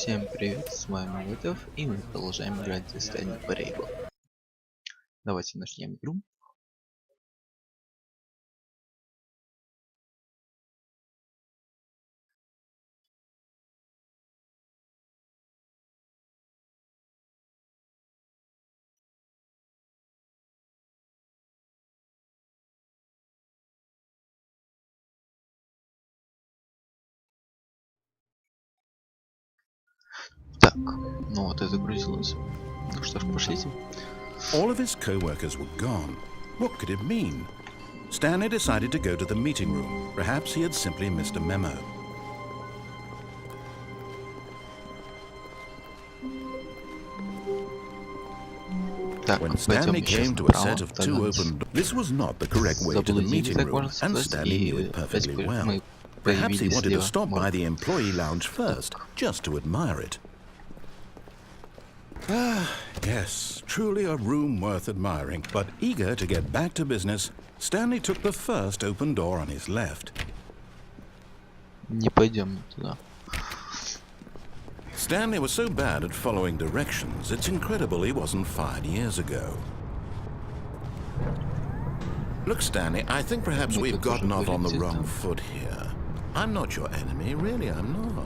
Всем привет, с вами Летов, и мы продолжаем играть за Stanley Parable. Давайте начнем игру. Так, ну вот и загрузилось. Ну что ж, пошлите. All of his co-workers were gone. What could it mean? Stanley decided to go to the meeting room. Perhaps he had simply missed a memo. Так, When Stanley came to a set of two open doors, this was not the correct way to the meeting room, and Stanley knew it perfectly well. Perhaps he wanted to stop by the employee lounge first, just to admire it. Ah, yes, truly a room worth admiring. But eager to get back to business, Stanley took the first open door on his left. Не пойдем туда. Stanley was so bad at following directions, it's incredible he wasn't fired years ago. Look, Stanley, I think perhaps we've gotten off on the wrong foot here. I'm not your enemy, really, I'm not.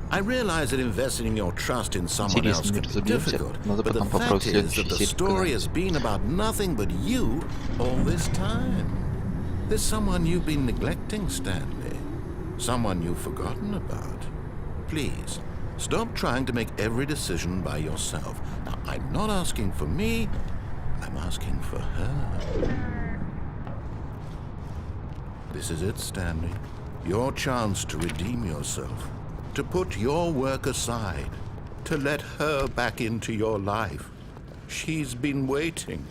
I realize that investing your trust in someone else can be difficult, but the fact is that the story has been about nothing but you all this time. There's someone you've been neglecting, Stanley. Someone you've forgotten about. Please, stop trying to make every decision by yourself. Now, I'm not asking for me, I'm asking for her. This is it, Stanley. Your chance to redeem yourself. To put your work aside, to let her back into your life. She's been waiting.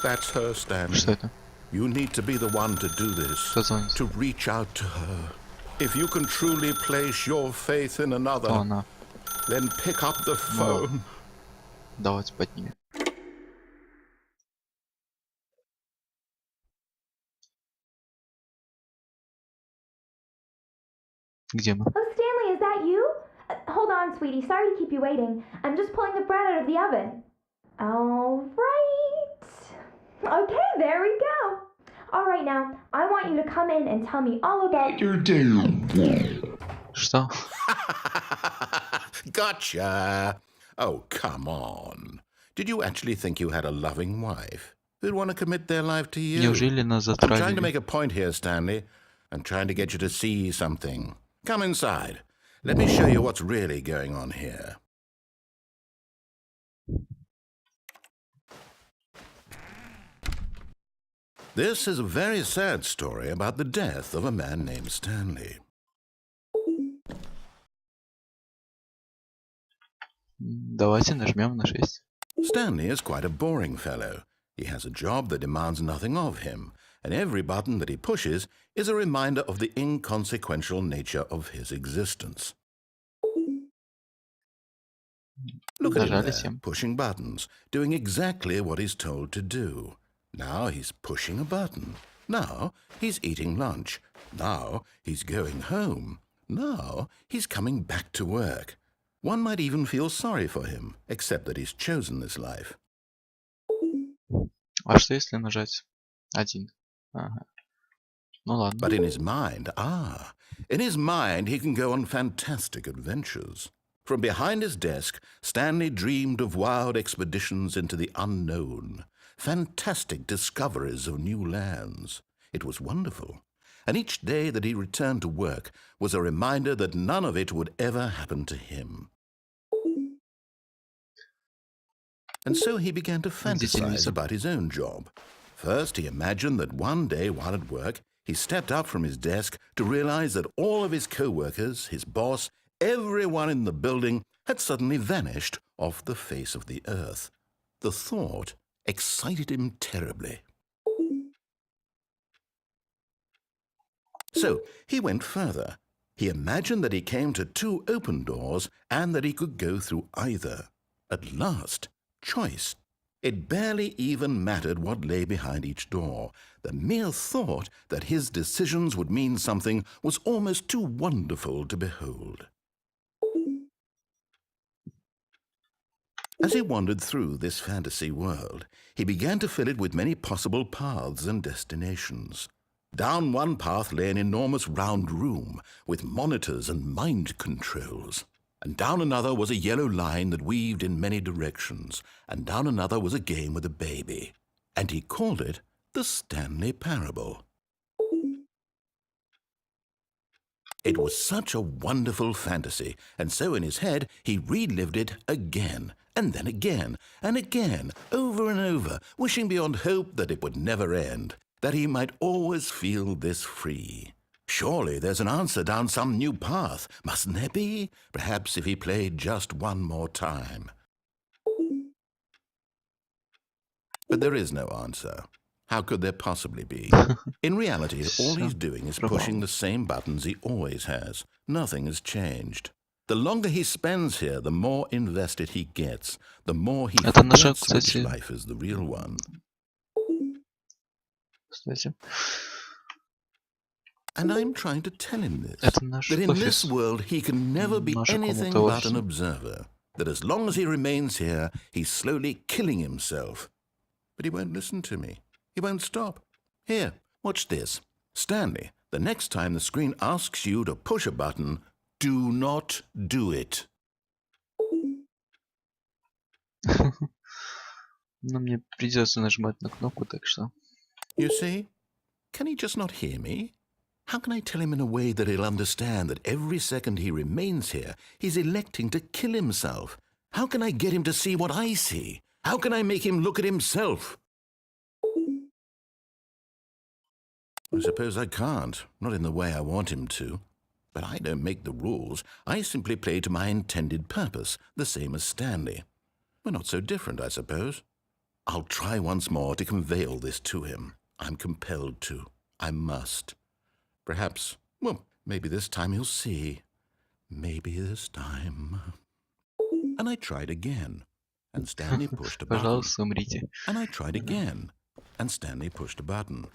That's her, Stanley. You need to be the one to do this, to reach out to her. If you can truly place your faith in another, then pick up the phone. Давайте поднимем. Где мы? Oh, Stanley, is that you? Hold on, sweetie. Sorry to keep you waiting. I'm just pulling the bread out of the oven. All right. Okay, there we go. All right, now, I want you to come in and tell me all about your day. Что? Gotcha. Oh, come on. Did you actually think you had a loving wife who'd want to commit their life to you? Неужели нас I'm trying to затравили? make a point here, Stanley. I'm trying to get you to see something. Come inside. Let me show you what's really going on here. This is a very sad story about the death of a man named Stanley. Давайте нажмем на 6. Stanley is quite a boring fellow. He has a job that demands nothing of him, and every button that he pushes is a reminder of the inconsequential nature of his existence. Look at him there, pushing buttons, doing exactly what he's told to do. Now he's pushing a button. Now he's eating lunch. Now he's going home. Now he's coming back to work. One might even feel sorry for him, except that he's chosen this life. А что если нажать 1? Ага. Ну ладно. But in his mind, he can go on fantastic adventures. From behind his desk, Stanley dreamed of wild expeditions into the unknown, fantastic discoveries of new lands. It was wonderful. And each day that he returned to work was a reminder that none of it would ever happen to him. And so he began to fantasize about his own job. First, he imagined that one day while at work, he stepped up from his desk to realize that all of his co-workers, his boss, everyone in the building had suddenly vanished off the face of the earth. The thought excited him terribly. So he went further. He imagined that he came to two open doors and that he could go through either. At last, choice. It barely even mattered what lay behind each door. The mere thought that his decisions would mean something was almost too wonderful to behold. As he wandered through this fantasy world, he began to fill it with many possible paths and destinations. Down one path lay an enormous round room with monitors and mind controls. And down another was a yellow line that weaved in many directions, and down another was a game with a baby. And he called it the Stanley Parable. It was such a wonderful fantasy, and so in his head he relived it again, and then again, and again, over and over, wishing beyond hope that it would never end, that he might always feel this free. Surely there's an answer down some new path, mustn't there be? Perhaps if he played just one more time. But there is no answer. How could there possibly be? In reality, all he's doing is pushing the same buttons he always has. Nothing has changed. The longer he spends here, the more invested he gets, the more he forgets which life is the real one. And I'm trying to tell him this, that in this world he can never be anything but an observer, that as long as he remains here, he's slowly killing himself. But he won't listen to me. He won't stop. Here, watch this. Stanley, the next time the screen asks you to push a button, do not do it. Но мне придется нажимать на кнопку, так что... You see? Can he just not hear me? How can I tell him in a way that he'll understand that every second he remains here, he's electing to kill himself? How can I get him to see what I see? How can I make him look at himself? I suppose I can't, not in the way I want him to. But I don't make the rules. I simply play to my intended purpose, the same as Stanley. We're not so different, I suppose. I'll try once more to convey all this to him. I'm compelled to. I must. Perhaps, well, maybe this time he'll see. Maybe this time. And I tried again. And Stanley pushed a button. Пожалуйста, умрите. And I tried again. And Stanley pushed a button.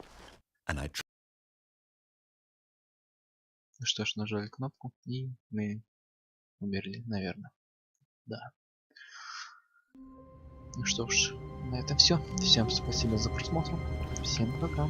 And I tried. Ну что ж, нажали кнопку, и мы умерли, наверное. Да. Ну что ж, на этом все. Всем спасибо за просмотр. Всем пока.